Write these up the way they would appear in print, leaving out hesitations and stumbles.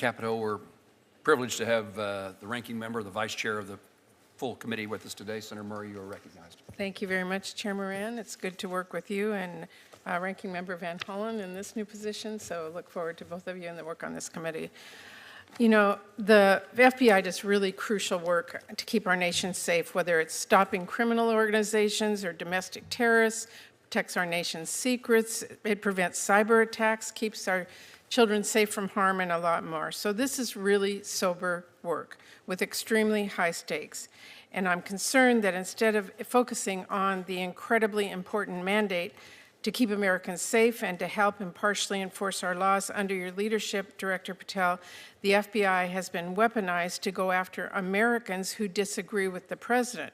Capito. We're privileged to have the ranking member, the vice chair of the full committee with us today. Senator Murray, you are recognized. Thank you very much, Chair Moran. It's good to work with you and Ranking Member Van Hollen in this new position, so look forward to both of you and the work on this committee. You know, the FBI does really crucial work to keep our nation safe, whether it's stopping criminal organizations or domestic terrorists, protects our nation's secrets, it prevents cyber attacks, keeps our children safe from harm, and a lot more. So this is really sober work with extremely high stakes. And I'm concerned that instead of focusing on the incredibly important mandate to keep Americans safe and to help impartially enforce our laws under your leadership, Director Patel, the FBI has been weaponized to go after Americans who disagree with the president.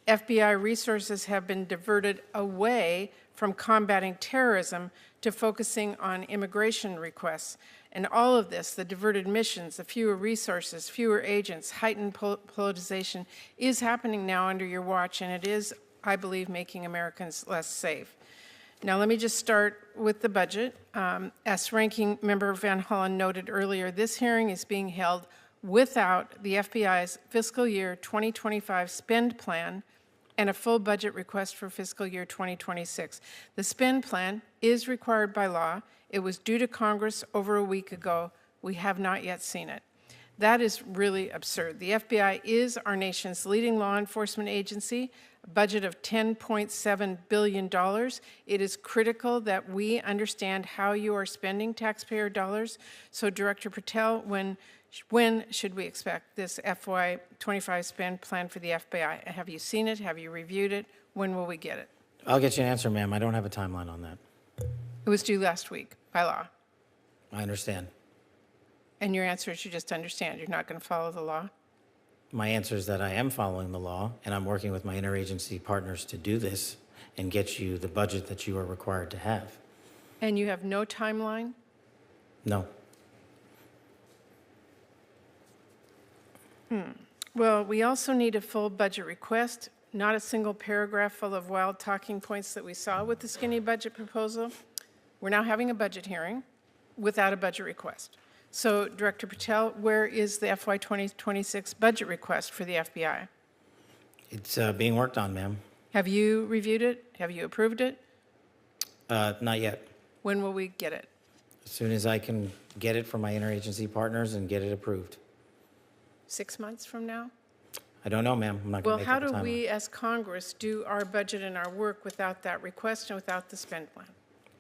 FBI resources have been diverted away from combating terrorism to focusing on immigration requests. And all of this, the diverted missions, the fewer resources, fewer agents, heightened politicization, is happening now under your watch, and it is, I believe, making Americans less safe. Now, let me just start with the budget. As Ranking Member Van Hollen noted earlier, this hearing is being held without the FBI's fiscal year 2025 spend plan and a full budget request for fiscal year 2026. The spend plan is required by law. It was due to Congress over a week ago. We have not yet seen it. That is really absurd. The FBI is our nation's leading law enforcement agency, a budget of $10.7 billion. It is critical that we understand how you are spending taxpayer dollars. So, Director Patel, when should we expect this FY25 spend plan for the FBI? Have you seen it? Have you reviewed it? When will we get it? I'll get you an answer, ma'am. I don't have a timeline on that. It was due last week by law. I understand. And your answer is you just understand. You're not going to follow the law? My answer is that I am following the law, and I'm working with my interagency partners to do this and get you the budget that you are required to have. And you have no timeline? No. Well, we also need a full budget request, not a single paragraph full of wild talking points that we saw with the skinny budget proposal. We're now having a budget hearing without a budget request. So, Director Patel, where is the FY 2026 budget request for the FBI? It's being worked on, ma'am. Have you reviewed it? Have you approved it? Not yet. When will we get it? As soon as I can get it from my interagency partners and get it approved. 6 months from now? I don't know, ma'am. I'm not going to make up a timeline. Well, how do we as Congress do our budget and our work without that request and without the spend plan?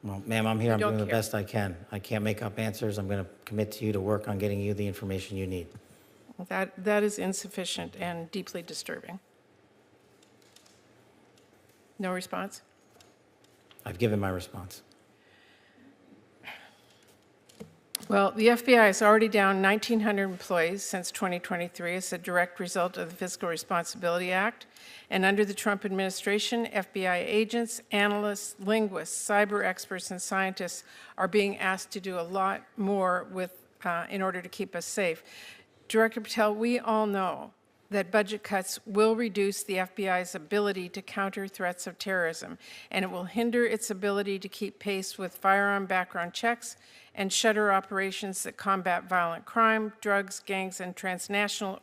Well, ma'am, I'm here. I'm don't doing the care. best I can. I can't make up answers. I'm going to commit to you to work on getting you the information you need. That is insufficient and deeply disturbing. No response? I've given my response. Well, the FBI is already down 1,900 employees since 2023 as a direct result of the Fiscal Responsibility Act. And under the Trump administration, FBI agents, analysts, linguists, cyber experts, and scientists are being asked to do a lot more in order to keep us safe. Director Patel, we all know that budget cuts will reduce the FBI's ability to counter threats of terrorism, and it will hinder its ability to keep pace with firearm background checks and shutter operations that combat violent crime, drugs, gangs, and transnational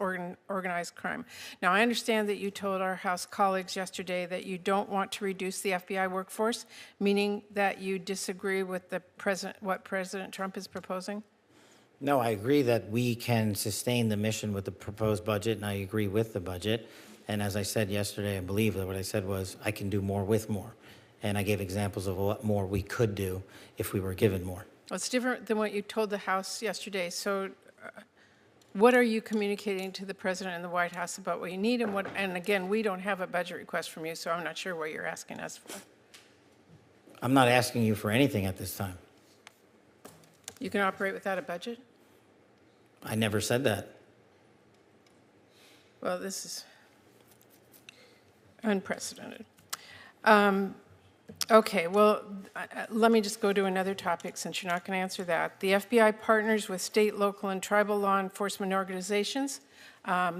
organized crime. Now, I understand that you told our House colleagues yesterday that you don't want to reduce the FBI workforce, meaning that you disagree with what President Trump is proposing? No, I agree that we can sustain the mission with the proposed budget, and I agree with the budget. And as I said yesterday, I believe that what I said was I can do more with more. And I gave examples of what more we could do if we were given more. Well, it's different than what you told the House yesterday. So what are you communicating to the President and the White House about what you need? And again, we don't have a budget request from you, so I'm not sure what you're asking us for. I'm not asking you for anything at this time. You can operate without a budget? I never said that. Well, this is unprecedented. Okay, well, let me just go to another topic since you're not going to answer that. The FBI partners with state, local, and tribal law enforcement organizations.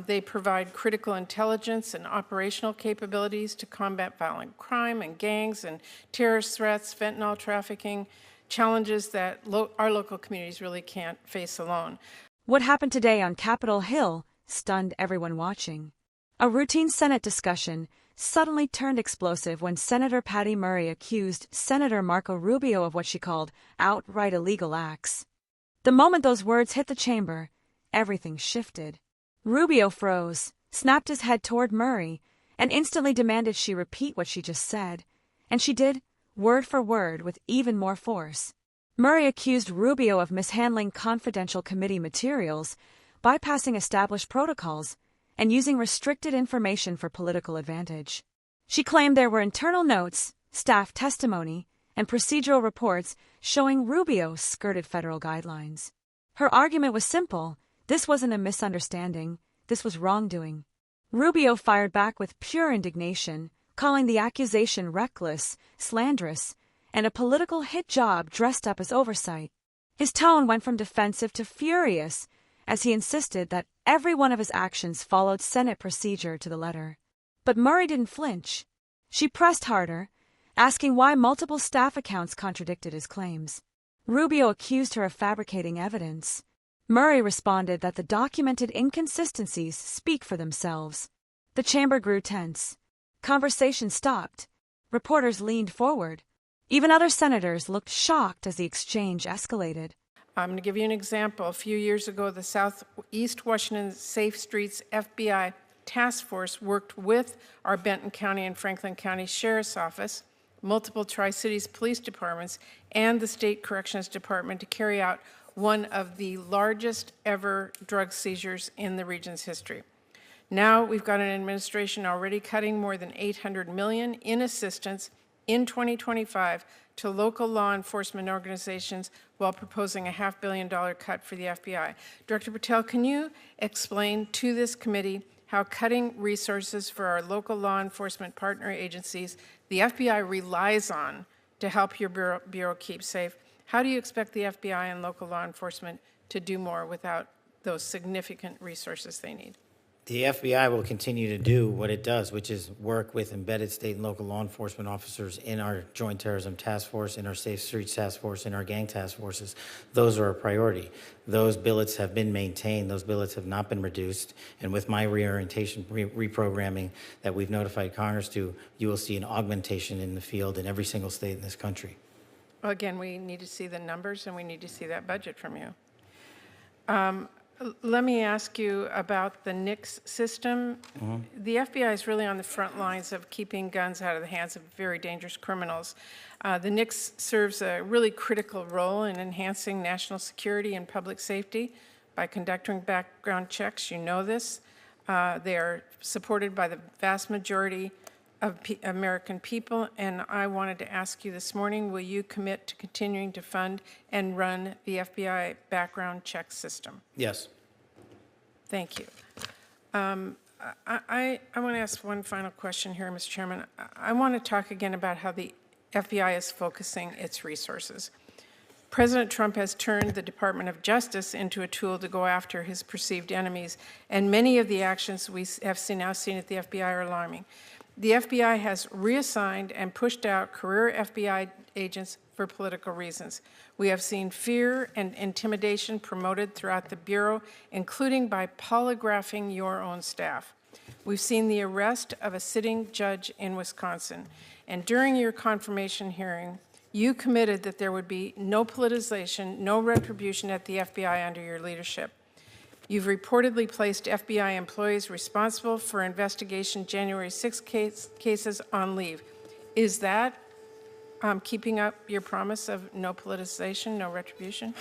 They provide critical intelligence and operational capabilities to combat violent crime and gangs and terrorist threats, fentanyl trafficking, challenges that our local communities really can't face alone. What happened today on Capitol Hill stunned everyone watching. A routine Senate discussion suddenly turned explosive when Senator Patty Murray accused Senator Marco Rubio of what she called outright illegal acts. The moment those words hit the chamber, everything shifted. Rubio froze, snapped his head toward Murray, and instantly demanded she repeat what she just said. And she did, word for word, with even more force. Murray accused Rubio of mishandling confidential committee materials, bypassing established protocols, and using restricted information for political advantage. She claimed there were internal notes, staff testimony, and procedural reports showing Rubio skirted federal guidelines. Her argument was simple. This wasn't a misunderstanding. This was wrongdoing. Rubio fired back with pure indignation, calling the accusation reckless, slanderous, and a political hit job dressed up as oversight. His tone went from defensive to furious as he insisted that every one of his actions followed Senate procedure to the letter. But Murray didn't flinch. She pressed harder, asking why multiple staff accounts contradicted his claims. Rubio accused her of fabricating evidence. Murray responded that the documented inconsistencies speak for themselves. The chamber grew tense. Conversation stopped. Reporters leaned forward. Even other senators looked shocked as the exchange escalated. I'm going to give you an example. A few years ago, the Southeast Washington Safe Streets FBI Task Force worked with our Benton County and Franklin County Sheriff's Office, multiple Tri-Cities police departments, and the State Corrections Department to carry out one of the largest ever drug seizures in the region's history. Now we've got an administration already cutting more than $800 million in assistance in 2025 to local law enforcement organizations while proposing a $500 million cut for the FBI. Director Patel, can you explain to this committee how cutting resources for our local law enforcement partner agencies the FBI relies on to help your bureau keep safe? How do you expect the FBI and local law enforcement to do more without those significant resources they need? The FBI will continue to do what it does, which is work with embedded state and local law enforcement officers in our Joint Terrorism Task Force, in our Safe Streets Task Force, in our gang task forces. Those are a priority. Those billets have been maintained. Those billets have not been reduced. And with my reorientation, reprogramming that we've notified Congress to, you will see an augmentation in the field in every single state in this country. Well, again, we need to see the numbers and we need to see that budget from you. Let me ask you about the NICS system. The FBI is really on the front lines of keeping guns out of the hands of very dangerous criminals. The NICS serves a really critical role in enhancing national security and public safety by conducting background checks. You know this. They are supported by the vast majority of American people, and I wanted to ask you this morning, will you commit to continuing to fund and run the FBI background check system? Yes. Thank you. I want to ask one final question here, Mr. Chairman. I want to talk again about how the FBI is focusing its resources. President Trump has turned the Department of Justice into a tool to go after his perceived enemies, and many of the actions we have now seen at the FBI are alarming. The FBI has reassigned and pushed out career FBI agents for political reasons. We have seen fear and intimidation promoted throughout the Bureau, including by polygraphing your own staff. We've seen the arrest of a sitting judge in Wisconsin. And during your confirmation hearing, you committed that there would be no politicization, no retribution at the FBI under your leadership. You've reportedly placed FBI employees responsible for investigation January 6 cases on leave. Is that keeping up your promise of no politicization, no retribution?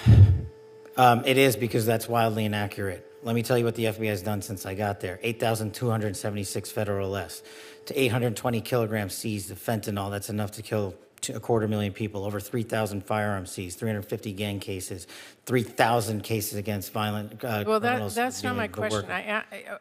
It is, because that's wildly inaccurate. Let me tell you what the FBI has done since I got there. 8,276 federal arrests, to 820 kilograms seized of fentanyl. That's enough to kill 250,000 people, over 3,000 firearms seized, 350 gang cases, 3,000 cases against violent Well, criminals. that's not my question.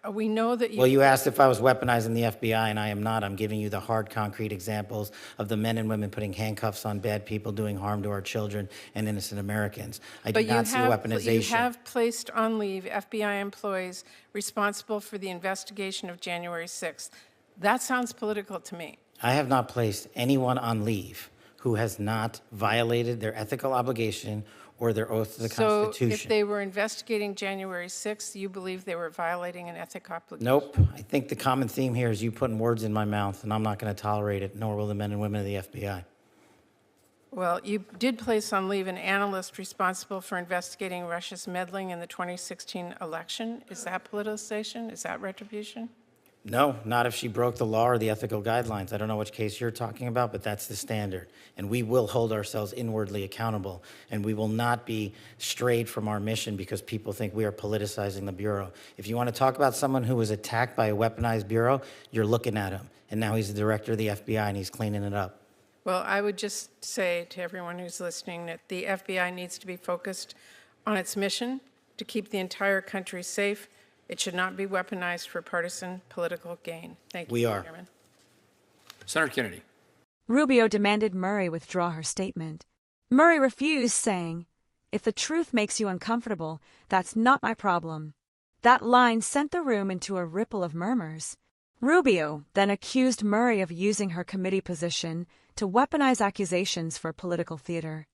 We know that you... Well, you asked if I was weaponizing the FBI, and I am not. I'm giving you the hard, concrete examples of the men and women putting handcuffs on bad people, doing harm to our children and innocent Americans. I do not see weaponization. You have placed on leave FBI employees responsible for the investigation of January 6th. That sounds political to me. I have not placed anyone on leave who has not violated their ethical obligation or their oath to the So Constitution. if they were investigating January 6th, you believe they were violating an ethic obligation? Nope. I think the common theme here is you putting words in my mouth, and I'm not going to tolerate it, nor will the men and women of the FBI. Well, you did place on leave an analyst responsible for investigating Russia's meddling in the 2016 election. Is that politicization? Is that retribution? No, not if she broke the law or the ethical guidelines. I don't know which case you're talking about, but that's the standard. And we will hold ourselves inwardly accountable, and we will not be strayed from our mission because people think we are politicizing the Bureau. If you want to talk about someone who was attacked by a weaponized Bureau, you're looking at him. And now he's the director of the FBI, and he's cleaning it up. Well, I would just say to everyone who's listening that the FBI needs to be focused on its mission to keep the entire country safe. It should not be weaponized for partisan political gain. Thank you, We are. Chairman. Senator Kennedy. Rubio demanded Murray withdraw her statement. Murray refused, saying, "If the truth makes you uncomfortable, that's not my problem." That line sent the room into a ripple of murmurs. Rubio then accused Murray of using her committee position to weaponize accusations for political theater.